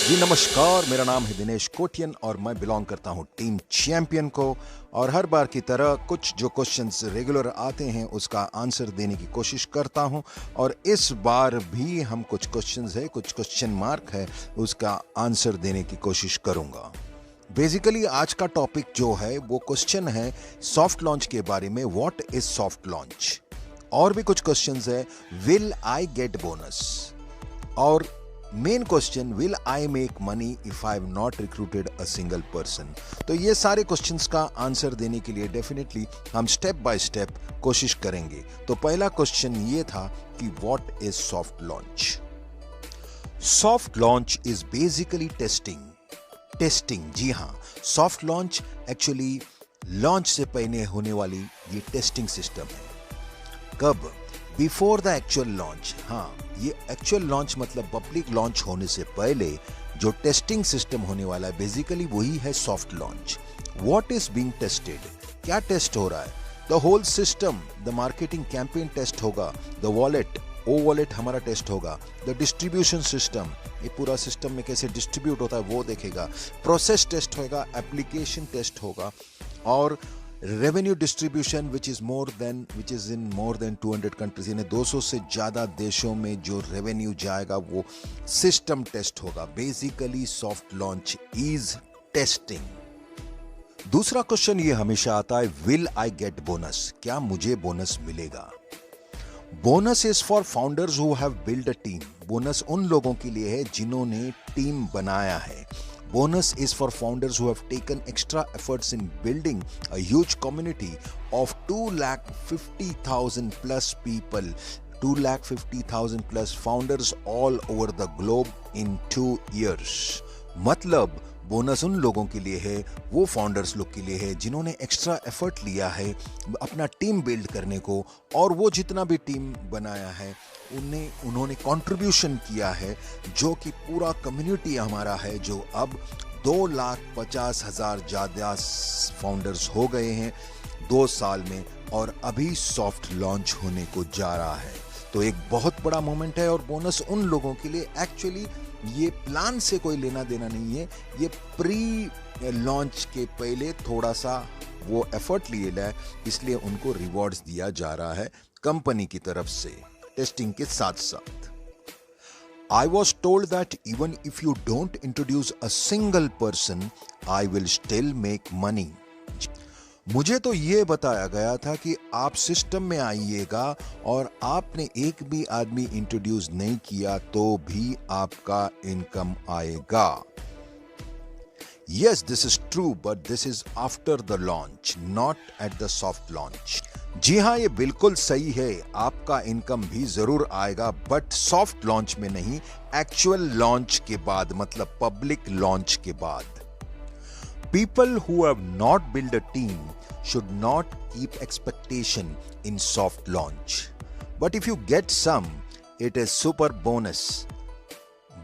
जी नमस्कार, मेरा नाम है दिनेश कोटियन और मैं बिलोंग करता हूं टीम चैंपियन को। और हर बार की तरह कुछ जो क्वेश्चंस रेगुलर आते हैं उसका आंसर देने की कोशिश करता हूं। और इस बार भी हम कुछ क्वेश्चंस है, कुछ क्वेश्चन मार्क है, उसका आंसर देने की कोशिश करूंगा। बेसिकली आज का टॉपिक जो है वो क्वेश्चन है सॉफ्ट लॉन्च के बारे में, व्हाट इज सॉफ्ट लॉन्च। और भी कुछ क्वेश्चंस है, विल आई गेट बोनस, और main question, will I make money if I have not recruited a single person. तो ये सारे क्वेश्चंस का आंसर देने के लिए डेफिनेटली हम स्टेप बाय स्टेप कोशिश करेंगे। तो पहला क्वेश्चन ये था कि what is soft launch. Soft launch is basically testing. जी हाँ, सॉफ्ट लॉन्च एक्चुअली लॉन्च से पहले होने वाली ये टेस्टिंग सिस्टम है। कब? Before the actual launch. हाँ, ये एक्चुअल लॉन्च मतलब पब्लिक लॉन्च होने से पहले जो टेस्टिंग सिस्टम होने वाला है, बेसिकली वही है soft launch. What is being tested? क्या टेस्ट हो रहा है? The whole system, the marketing campaign test होगा, द वॉलेट, वॉलेट हमारा टेस्ट होगा, द डिस्ट्रीब्यूशन सिस्टम, ये पूरा सिस्टम में कैसे डिस्ट्रीब्यूट होता है वो देखेगा, प्रोसेस टेस्ट होगा, एप्लीकेशन टेस्ट होगा, और revenue distribution which is in more than 200 countries, यानी 200 से ज्यादा देशों में जो रेवेन्यू जाएगा वो सिस्टम टेस्ट होगा। Basically soft launch is testing. दूसरा क्वेश्चन ये हमेशा आता है, विल आई गेट बोनस? क्या मुझे बोनस मिलेगा? Bonus is for founders who have build a team. Bonus उन लोगों के लिए है जिन्होंने टीम बनाया है। Bonus is for founders who have taken extra efforts in building a huge community of 250,000 plus people, 250,000 plus founders all over the globe in 2 years. मतलब bonus उन लोगों के लिए है, वो फाउंडर्स लोग के लिए है जिन्होंने एक्स्ट्रा एफर्ट लिया है अपना टीम बिल्ड करने को, और वो जितना भी टीम बनाया है उन्होंने कंट्रीब्यूशन किया है, जो कि पूरा कम्युनिटी हमारा है, जो अब 2,50,000 ज्यादा फाउंडर्स हो गए हैं 2 साल में, और अभी सॉफ्ट लॉन्च होने को जा रहा है। तो एक बहुत बड़ा मोमेंट है। और बोनस उन लोगों के लिए एक्चुअली ये प्लान से कोई लेना देना नहीं है, ये प्री लॉन्च के पहले थोड़ा सा वो एफर्ट लिए है, इसलिए उनको रिवॉर्ड्स दिया जा रहा है कंपनी की तरफ से टेस्टिंग के साथ साथ। I was told that even if you don't introduce a single person, I will still make money. मुझे तो ये बताया गया था कि आप सिस्टम में आइएगा और आपने एक भी आदमी इंट्रोड्यूस नहीं किया तो भी आपका इनकम आएगा। Yes, this is true, but this is after the launch, not at the soft launch. जी हाँ, ये बिल्कुल सही है, आपका इनकम भी जरूर आएगा, बट सॉफ्ट लॉन्च में नहीं, एक्चुअल लॉन्च के बाद, मतलब पब्लिक लॉन्च के बाद। People who have not built a team should not keep expectation in soft launch. But if you get some, it is super bonus,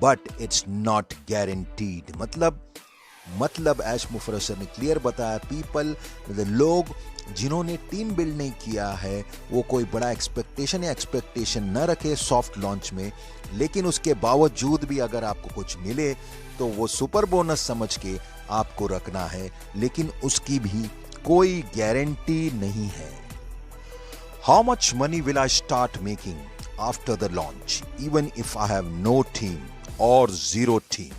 but it's not guaranteed. मतलब ऐश मुफर्रर sir ने clear बताया, people, लोग जिन्होंने team build नहीं किया है वो कोई बड़ा एक्सपेक्टेशन न रखे सॉफ्ट लॉन्च में, लेकिन उसके बावजूद भी अगर आपको कुछ मिले तो वो सुपर बोनस समझ के आपको रखना है, लेकिन उसकी भी कोई गारंटी नहीं है। How much money will I start making after the launch even if I have no team और जीरो टीम?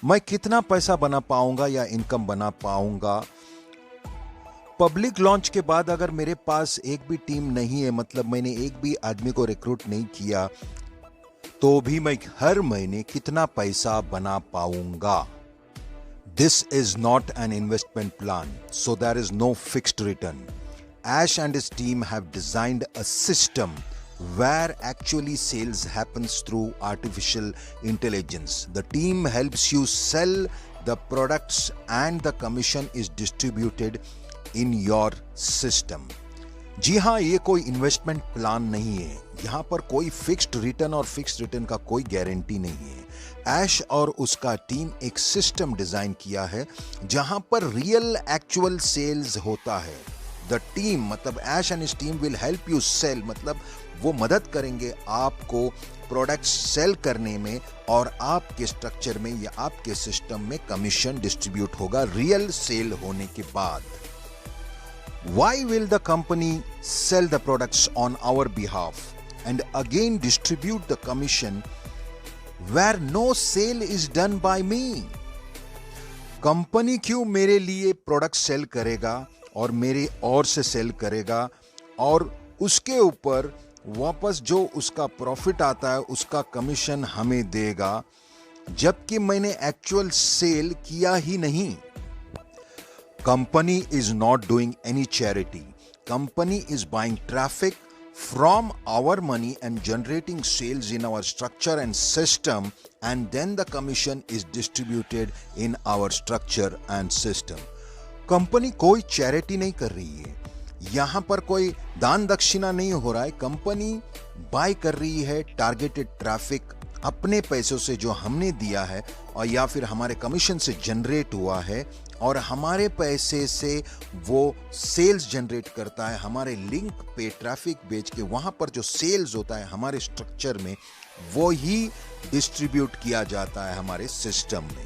मैं कितना पैसा बना पाऊंगा या इनकम बना पाऊंगा पब्लिक लॉन्च के बाद अगर मेरे पास एक भी टीम नहीं है, मतलब मैंने एक भी आदमी को रिक्रूट नहीं किया, तो भी मैं हर महीने कितना पैसा बना पाऊंगा? This is not an investment plan, so there is no fixed return. Ash and his team have designed a system where actually sales happens through artificial intelligence. The team helps you sell the products and the commission is distributed in your system. जी हाँ, ये कोई investment plan नहीं है, यहाँ पर कोई fixed return और fixed return का कोई गारंटी नहीं है। ऐश और उसका टीम एक सिस्टम डिजाइन किया है जहाँ पर रियल एक्चुअल सेल्स होता है। द टीम मतलब Ash and his team will help you sell, मतलब वो मदद करेंगे आपको प्रोडक्ट सेल करने में, और आपके स्ट्रक्चर में या आपके सिस्टम में कमीशन डिस्ट्रीब्यूट होगा रियल सेल होने के बाद। Why will the company sell the products on our behalf and again distribute the commission where no sale is done by me? Company क्यों मेरे लिए प्रोडक्ट सेल करेगा और मेरे और से सेल करेगा, और उसके ऊपर वापस जो उसका प्रॉफिट आता है उसका कमीशन हमें देगा, जबकि मैंने एक्चुअल सेल किया ही नहीं। Company is not doing any charity, company is buying traffic from our money and generating sales in our structure and system, and then the commission is distributed in our structure and system. Company कोई charity नहीं कर रही है, यहां पर कोई दान दक्षिणा नहीं हो रहा है। कंपनी बाय कर रही है टारगेटेड ट्रैफिक अपने पैसों से जो हमने दिया है और या फिर हमारे कमीशन से जनरेट हुआ है, और हमारे पैसे से वो सेल्स जनरेट करता है। हमारे लिंक पे ट्रैफिक बेच के वहां पर जो सेल्स होता है हमारे स्ट्रक्चर में, वो ही डिस्ट्रीब्यूट किया जाता है हमारे सिस्टम में।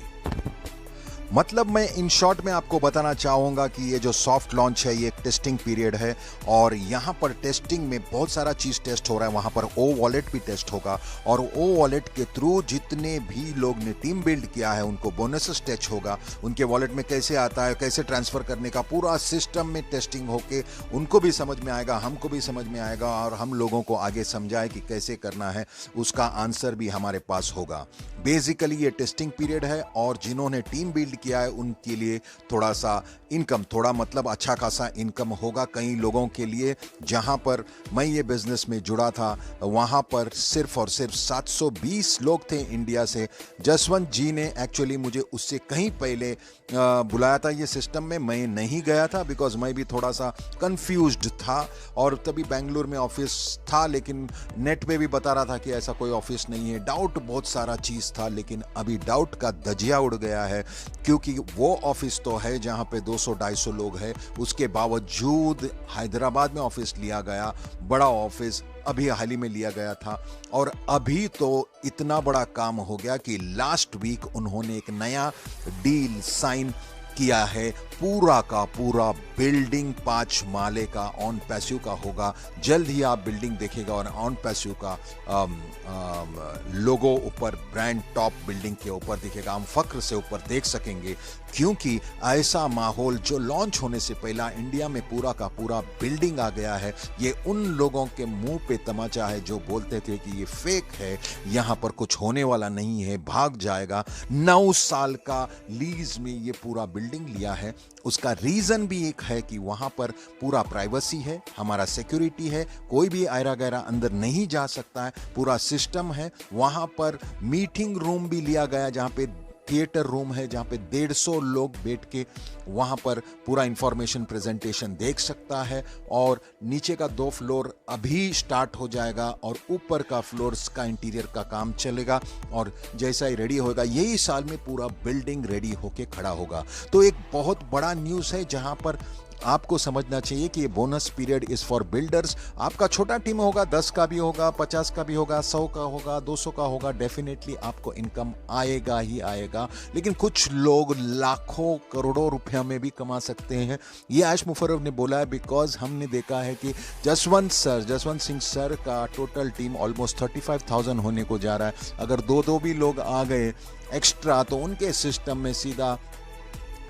मतलब मैं इन शॉर्ट में आपको बताना चाहूँगा कि ये जो सॉफ्ट लॉन्च है ये एक टेस्टिंग पीरियड है, और यहाँ पर टेस्टिंग में बहुत सारा चीज़ टेस्ट हो रहा है। वहाँ पर ओ वॉलेट भी टेस्ट होगा, और ओ वॉलेट के थ्रू जितने भी लोग ने टीम बिल्ड किया है उनको बोनसेस टेस्ट होगा। उनके वॉलेट में कैसे आता है, कैसे ट्रांसफ़र करने का पूरा सिस्टम में टेस्टिंग होके उनको भी समझ में आएगा, हमको भी समझ में आएगा, और हम लोगों को आगे समझाए कि कैसे करना है, उसका आंसर भी हमारे पास होगा। बेसिकली ये टेस्टिंग पीरियड है, और जिन्होंने टीम बिल्ड किया है उनके लिए थोड़ा सा इनकम, थोड़ा मतलब अच्छा खासा इनकम होगा। कई लोगों के लिए, जहां पर मैं ये बिजनेस में जुड़ा था वहां पर सिर्फ और सिर्फ 720 लोग थे इंडिया से। जसवंत जी ने एक्चुअली मुझे उससे कहीं पहले बुलाया था ये सिस्टम में, मैं नहीं गया था बिकॉज मैं भी थोड़ा सा कंफ्यूज्ड था, और तभी बेंगलुरु में ऑफिस था, लेकिन नेट पे भी बता रहा था कि ऐसा कोई ऑफिस नहीं है। डाउट बहुत सारा चीज़ था, लेकिन अभी डाउट का धजिया उड़ गया है, क्योंकि वो ऑफिस तो है जहां पे 200-250 लोग हैं, उसके बावजूद हैदराबाद में ऑफिस लिया गया, बड़ा ऑफिस अभी हाल ही में लिया गया था। और अभी तो इतना बड़ा काम हो गया कि लास्ट वीक उन्होंने एक नया डील साइन किया है। पूरा का पूरा बिल्डिंग 5 माले का ऑन पैसिव का होगा। जल्द ही आप बिल्डिंग देखेगा और ऑन पैसिव का लोगो ऊपर ब्रांड टॉप बिल्डिंग के ऊपर दिखेगा। हम फक्र से ऊपर देख सकेंगे, क्योंकि ऐसा माहौल जो लॉन्च होने से पहला इंडिया में पूरा का पूरा बिल्डिंग आ गया है। ये उन लोगों के मुंह पे तमाचा है जो बोलते थे कि ये फेक है, यहाँ पर कुछ होने वाला नहीं है, भाग जाएगा। 9 साल का लीज में ये पूरा बिल्डिंग लिया है। उसका रीजन भी एक है कि वहां पर पूरा प्राइवेसी है, हमारा सिक्योरिटी है, कोई भी आयरा गैरा अंदर नहीं जा सकता है, पूरा सिस्टम है। वहां पर मीटिंग रूम भी लिया गया, जहां पे थिएटर रूम है, जहां पे 150 लोग बैठ के वहां पर पूरा इंफॉर्मेशन प्रेजेंटेशन देख सकता है। और नीचे का 2 फ्लोर अभी स्टार्ट हो जाएगा, और ऊपर का फ्लोर्स का इंटीरियर का काम चलेगा, और जैसा ही रेडी होगा यही साल में पूरा बिल्डिंग रेडी होके खड़ा होगा। तो एक बहुत बड़ा न्यूज़ है, जहां पर आपको समझना चाहिए कि ये bonus period is for builders. आपका छोटा टीम होगा, 10 का भी होगा, 50 का भी होगा, 100 का होगा, 200 का होगा, डेफिनेटली आपको इनकम आएगा ही आएगा। लेकिन कुछ लोग लाखों करोड़ों रुपया में भी कमा सकते हैं। ये आयश मुफर्रफ ने बोला है, बिकॉज हमने देखा है कि जसवंत सिंह सर का टोटल टीम ऑलमोस्ट 35,000 होने को जा रहा है। अगर 2 भी लोग आ गए एक्स्ट्रा, तो उनके सिस्टम में सीधा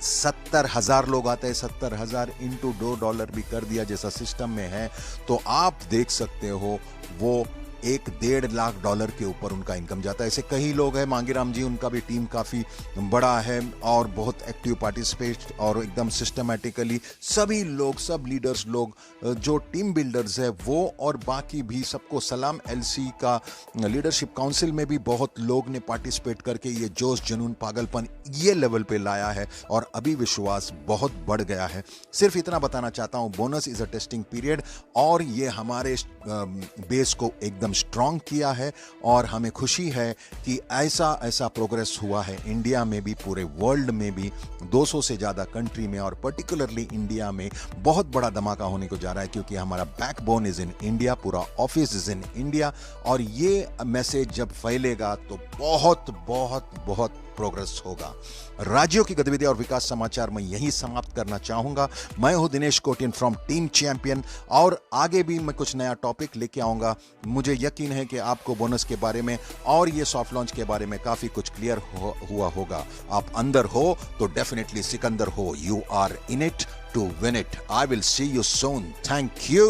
70,000 लोग आते हैं। 70,000 इंटू $2 भी कर दिया जैसा सिस्टम में है, तो आप देख सकते हो वो $1.5 लाख के ऊपर उनका इनकम जाता है। ऐसे कई लोग हैं, मांगीराम जी, उनका भी टीम काफ़ी बड़ा है और बहुत एक्टिव पार्टिसिपेट, और एकदम सिस्टमेटिकली सभी लोग, सब लीडर्स लोग जो टीम बिल्डर्स है वो, और बाकी भी सबको सलाम। LC का लीडरशिप काउंसिल में भी बहुत लोग ने पार्टिसिपेट करके ये जोश, जुनून, पागलपन ये लेवल पे लाया है, और अभी विश्वास बहुत बढ़ गया है। सिर्फ इतना बताना चाहता हूँ, bonus is a testing period, और ये हमारे बेस को एकदम एकदम स्ट्रांग किया है और हमें खुशी है कि ऐसा ऐसा प्रोग्रेस हुआ है इंडिया में भी, पूरे वर्ल्ड में भी, 200 से ज़्यादा कंट्री में, और पर्टिकुलरली इंडिया में बहुत बड़ा धमाका होने को जा रहा है क्योंकि हमारा बैकबोन इज़ इन इंडिया, पूरा ऑफिस इज़ इन इंडिया। और ये मैसेज जब फैलेगा तो बहुत बहुत बहुत प्रोग्रेस होगा। राज्यों की गतिविधि और विकास समाचार मैं यहीं समाप्त करना चाहूंगा। मैं हूं Dinesh cotton from team champion, और आगे भी मैं कुछ नया टॉपिक लेके आऊंगा। मुझे यकीन है कि आपको बोनस के बारे में और ये सॉफ्ट लॉन्च के बारे में काफी कुछ क्लियर हुआ होगा। आप अंदर हो तो डेफिनेटली सिकंदर हो। You are in it to win it. I will see you soon. Thank you.